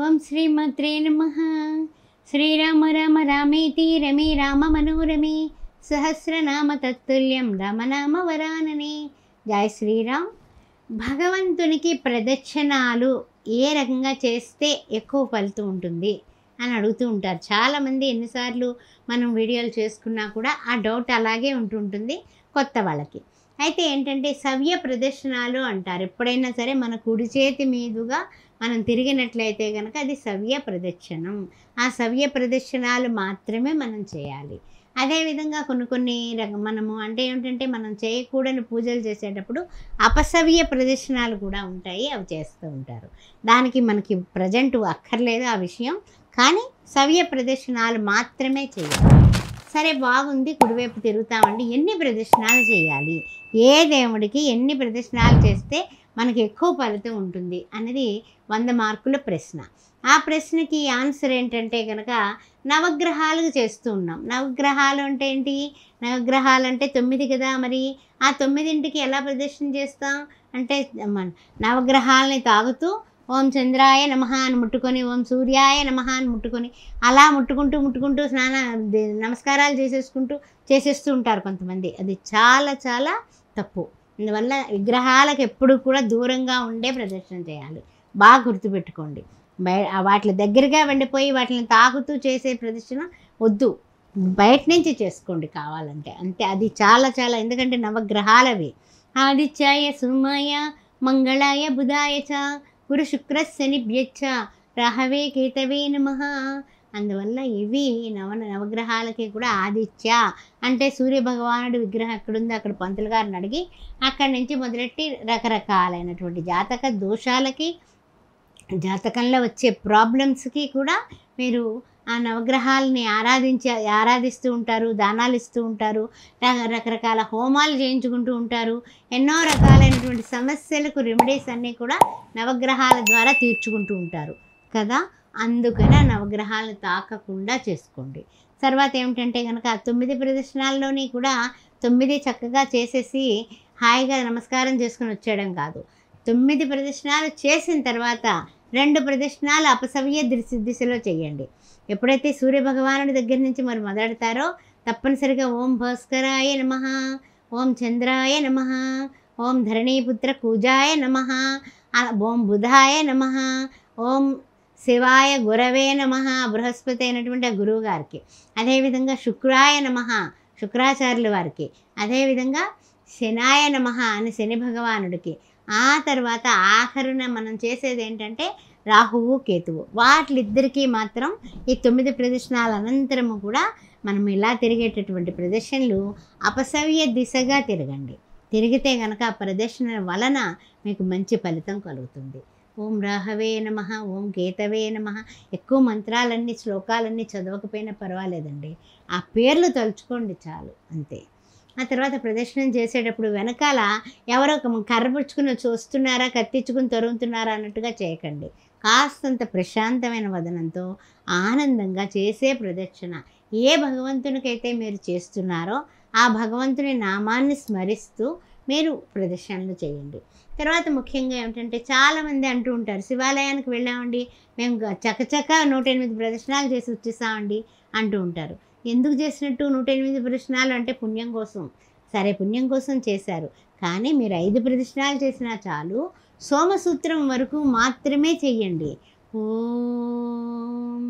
ఓం శ్రీమాత్రే నమః. శ్రీరామ రామ రామేతి రమే రామ మనోరమే సహస్రనామ తత్తుల్యం రామనామ వరాననే. జై శ్రీరామ్. భగవంతునికి ప్రదక్షిణాలు ఏ రకంగా చేస్తే ఎక్కువ ఫలితం ఉంటుంది అని అడుగుతూ ఉంటారు చాలామంది. ఎన్నిసార్లు మనం వీడియోలు చేసుకున్నా కూడా ఆ డౌట్ అలాగే ఉంటుంటుంది కొత్త వాళ్ళకి. అయితే ఏంటంటే సవ్య ప్రదర్శనాలు అంటారు. ఎప్పుడైనా సరే మన కుడి చేతి మీదుగా మనం తిరిగినట్లయితే కనుక అది సవ్య ప్రదక్షిణం. ఆ సవ్య ప్రదక్షిణాలు మాత్రమే మనం చేయాలి. అదేవిధంగా కొన్ని మనము అంటే ఏమిటంటే మనం చేయకూడని పూజలు చేసేటప్పుడు అపసవ్య ప్రదర్శనాలు కూడా ఉంటాయి, అవి చేస్తూ ఉంటారు. దానికి మనకి ప్రజెంట్ అక్కర్లేదు ఆ విషయం, కానీ సవ్య ప్రదర్శనాలు మాత్రమే చేయాలి. సరే బాగుంది, కుడివైపు తిరుగుతామండి, ఎన్ని ప్రదర్శనాలు చేయాలి, ఏ దేవుడికి ఎన్ని ప్రదర్శనాలు చేస్తే మనకి ఎక్కువ ఫలితం ఉంటుంది అన్నది 100 మార్కుల ప్రశ్న. ఆ ప్రశ్నకి ఆన్సర్ ఏంటంటే కనుక నవగ్రహాలకు చేస్తూ ఉన్నాం. నవగ్రహాలు అంటే ఏంటి? నవగ్రహాలు అంటే 9 కదా. మరి ఆ 9ంటికి ఎలా ప్రదర్శన చేస్తాం అంటే నవగ్రహాలని తాగుతూ ఓం చంద్రాయ నమః అని ముట్టుకొని, ఓం సూర్యాయ నమః అని ముట్టుకొని, అలా ముట్టుకుంటూ నమస్కారాలు చేసేస్తూ ఉంటారు కొంతమంది. అది చాలా చాలా తప్పు. అందువల్ల విగ్రహాలకు ఎప్పుడు కూడా దూరంగా ఉండే ప్రదర్శన చేయాలి. బాగా గుర్తుపెట్టుకోండి. వాటి దగ్గరగా వెళ్ళిపోయి వాటిని తాకుతూ చేసే ప్రదర్శన వద్దు, బయట నుంచి చేసుకోండి కావాలంటే. అంతే, అది చాలా చాలా, ఎందుకంటే నవగ్రహాలవి. ఆదిత్యాయ సోమాయ మంగళాయ బుధాయ చ గురు శుక్ర శనిభ్యచ్చ రాహవే కేతవే నమః. అందువల్ల ఇవి నవగ్రహాలకి కూడా ఆదిత్య అంటే సూర్యభగవానుడు విగ్రహం ఎక్కడుందో అక్కడ పంతులు గారిని అడిగి అక్కడి నుంచి మొదలెట్టి రకరకాలైనటువంటి జాతక దోషాలకి, జాతకంలో వచ్చే ప్రాబ్లమ్స్కి కూడా మీరు ఆ నవగ్రహాలని ఆరాధిస్తూ ఉంటారు, దానాలు ఇస్తూ ఉంటారు, రకరకాల హోమాలు చేయించుకుంటూ ఉంటారు. ఎన్నో రకాలైనటువంటి సమస్యలకు రెమెడీస్ అన్నీ కూడా నవగ్రహాల ద్వారా తీర్చుకుంటూ ఉంటారు కదా. అందుకని ఆ నవగ్రహాలను తాకకుండా చేసుకోండి. తర్వాత ఏమిటంటే కనుక 9 ప్రదర్శనాల్లోని కూడా 9 చక్కగా చేసేసి హాయిగా నమస్కారం చేసుకుని వచ్చేయడం కాదు. 9 ప్రదర్శనాలు చేసిన తర్వాత 2 ప్రదర్శనాలు అపసవ్య దిశలో చేయండి. ఎప్పుడైతే సూర్యభగవానుడి దగ్గర నుంచి మరి మొదలెడతారో తప్పనిసరిగా ఓం భాస్కరాయ నమః, ఓం చంద్రాయ నమః, ఓం ధరణీపుత్ర కూజాయ నమః, ఓం బుధాయ నమః, ఓం శివాయ గురవే నమః, బృహస్పతి అయినటువంటి ఆ గురువు గారికి, అదేవిధంగా శుక్రాయ నమః శుక్రాచార్యుల వారికి, అదేవిధంగా శనాయ నమః అని శని భగవానుడికి. ఆ తర్వాత ఆఖరున మనం చేసేది ఏంటంటే రాహువు కేతువు, వాటిలిద్దరికీ మాత్రం ఈ 9 ప్రదర్శనాల అనంతరము కూడా మనం ఇలా తిరిగేటటువంటి ప్రదర్శనలు అపసవ్య దిశగా తిరగండి. తిరిగితే కనుక ఆ ప్రదర్శన వలన మీకు మంచి ఫలితం కలుగుతుంది. ఓం రాహవే నమః, ఓం కేతవే నమః. ఎక్కువ మంత్రాలన్నీ శ్లోకాలన్నీ చదవకపోయినా పర్వాలేదండి, ఆ పేర్లు తలుచుకోండి చాలు, అంతే. ఆ తర్వాత ప్రదర్శనం చేసేటప్పుడు వెనకాల ఎవరో కర్ర పుచ్చుకుని చూస్తున్నారా, కత్తిచ్చుకుని తరుగుతున్నారా అన్నట్టుగా చేయకండి. కాస్తంత ప్రశాంతమైన వదనంతో ఆనందంగా చేసే ప్రదక్షిణ. ఏ భగవంతునికైతే మీరు చేస్తున్నారో ఆ భగవంతుని నామాన్ని స్మరిస్తూ మీరు ప్రదక్షిణలు చేయండి. తర్వాత ముఖ్యంగా ఏమిటంటే చాలామంది అంటూ ఉంటారు, శివాలయానికి వెళ్ళామండి మేము చకచక 108 ప్రదక్షిణాలు చేసి వచ్చేసామండి అంటూ ఉంటారు. ఎందుకు చేసినట్టు 108 ప్రదక్షిణాలు అంటే పుణ్యం కోసం. సరే, పుణ్యం కోసం చేశారు, కానీ మీరు 5 ప్రదక్షిణాలు చేసినా చాలు. సోమసూత్రం వరకు మాత్రమే చెయ్యండి. ఓం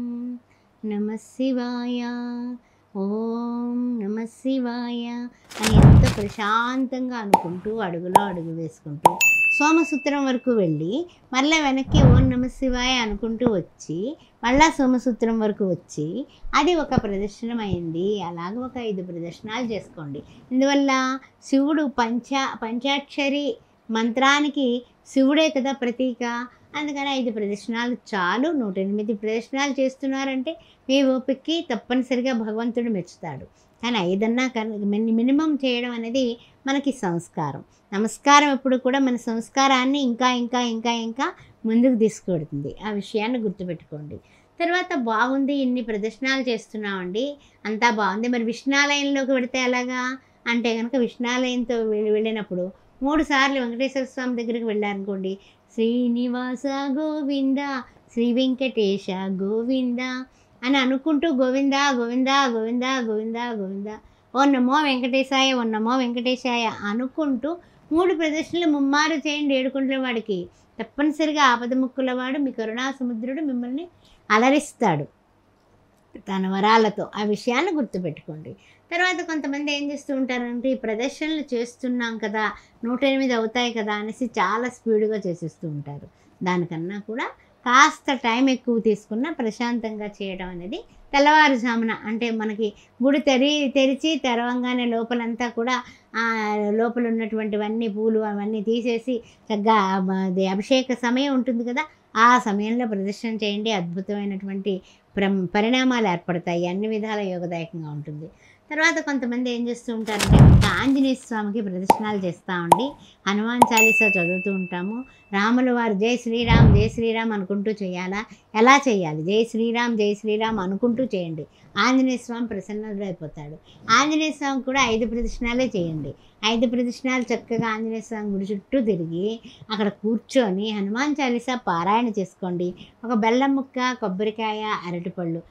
నమః శివాయ, ఓం నమః శివాయ అని ఎంతో ప్రశాంతంగా అనుకుంటూ అడుగులో అడుగు వేసుకుంటూ సోమసూత్రం వరకు వెళ్ళి మళ్ళీ వెనక్కి ఓం నమః శివాయ అనుకుంటూ వచ్చి మళ్ళా సోమసూత్రం వరకు వచ్చి అది ఒక ప్రదర్శనం అయింది. అలాగ ఒక 5 ప్రదర్శనాలు చేసుకోండి. ఇందువల్ల శివుడు పంచాక్షరి మంత్రానికి శివుడే కదా ప్రతీక. అందుకని 5 ప్రదర్శనాలు చాలు. 108 ప్రదర్శనాలు చేస్తున్నారంటే మీ ఓపికకి తప్పనిసరిగా భగవంతుడు మెచ్చుతాడు. కానీ 5 అన్నా మినిమం చేయడం అనేది మనకి సంస్కారం. నమస్కారం ఎప్పుడు కూడా మన సంస్కారాన్ని ఇంకా ఇంకా ఇంకా ఇంకా ముందుకు తీసుకువెడుతుంది. ఆ విషయాన్ని గుర్తుపెట్టుకోండి. తర్వాత బాగుంది, ఇన్ని ప్రదర్శనాలు చేస్తున్నామండి, అంతా బాగుంది, మరి విష్ణాలయంలోకి వెళితే ఎలాగా అంటే కనుక విష్ణాలయంతో వెళ్ళినప్పుడు 3 సార్లు వెంకటేశ్వర స్వామి దగ్గరికి వెళ్ళారనుకోండి, శ్రీనివాస గోవింద శ్రీ వెంకటేశ గోవింద అని అనుకుంటూ గోవింద గోవింద గోవింద గోవింద గోవింద ఓ నమో వెంకటేశాయ ఓ నమో వెంకటేశాయ అనుకుంటూ 3 ప్రదక్షిణలు ముమ్మారు చేయండి. ఏడుకుంట్ల వాడికి తప్పనిసరిగా ఆపదముక్కులవాడు మీ కరుణా సముద్రుడు మిమ్మల్ని అలరిస్తాడు తన వరాలతో. ఆ విషయాన్ని గుర్తుపెట్టుకోండి. తర్వాత కొంతమంది ఏం చేస్తూ ఉంటారంటే ఈ ప్రదర్శనలు చేస్తున్నాం కదా 108 అవుతాయి కదా అనేసి చాలా స్పీడ్గా చేసేస్తూ ఉంటారు. దానికన్నా కూడా కాస్త టైం ఎక్కువ తీసుకున్న ప్రశాంతంగా చేయడం అనేది తెల్లవారుజామున అంటే మనకి గుడి తెరిచి తెరవంగానే లోపలంతా కూడా లోపల ఉన్నటువంటివన్నీ పూలు అవన్నీ తీసేసి చక్కగా అది అభిషేక సమయం ఉంటుంది కదా, ఆ సమయంలో ప్రదర్శన చేయండి. అద్భుతమైనటువంటి పరిణామాలు ఏర్పడతాయి. అన్ని విధాల యోగదాయకంగా ఉంటుంది. తర్వాత కొంతమంది ఏం చేస్తూ ఉంటారంటే ఆంజనేయ స్వామికి ప్రదర్శనలు చేస్తామండి. హనుమాన్ చాలీసా చదువుతూ ఉంటాము. రాముల వారు జై శ్రీరామ్ అనుకుంటూ చేయాలా? ఎలా చేయాలి? జై శ్రీరామ్ అనుకుంటూ చేయండి. ఆంజనేయ స్వామి ప్రసన్నుడైపోతాడు. ఆంజనేయ స్వామి కూడా 5 ప్రదక్షిణాలే చేయండి. 5 ప్రదక్షిణాలు చక్కగా ఆంజనేయ స్వామి గుడి చుట్టూ తిరిగి అక్కడ కూర్చొని హనుమాన్ చాలీసా పారాయణ చేసుకోండి. ఒక బెల్లం ముక్క, కొబ్బరికాయ, అరటిపళ్ళు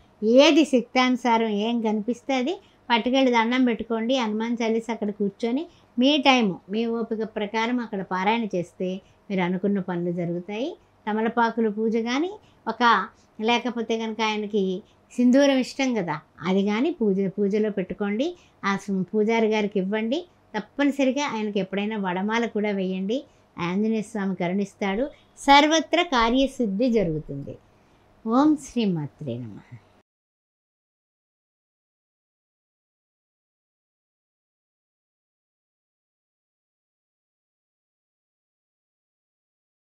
ఏది శక్తానుసారం ఏం కనిపిస్తే అది పట్టుకెళ్ళి దండం పెట్టుకోండి. హనుమాన్ చాలీసా అక్కడ కూర్చొని మీ టైము మీ ఓపిక ప్రకారం అక్కడ పారాయణ చేస్తే మీరు అనుకున్న పనులు జరుగుతాయి. తమలపాకుల పూజ కానీ లేకపోతే కనుక ఆయనకి సింధూరం ఇష్టం కదా, అది కానీ పూజలో పెట్టుకోండి. ఆ పూజారి గారికి ఇవ్వండి. తప్పనిసరిగా ఆయనకి ఎప్పుడైనా వడమాల కూడా వేయండి. ఆంజనేయ స్వామి కరుణిస్తాడు. సర్వత్ర కార్యసిద్ధి జరుగుతుంది. ఓం శ్రీ మాత్రే నమః.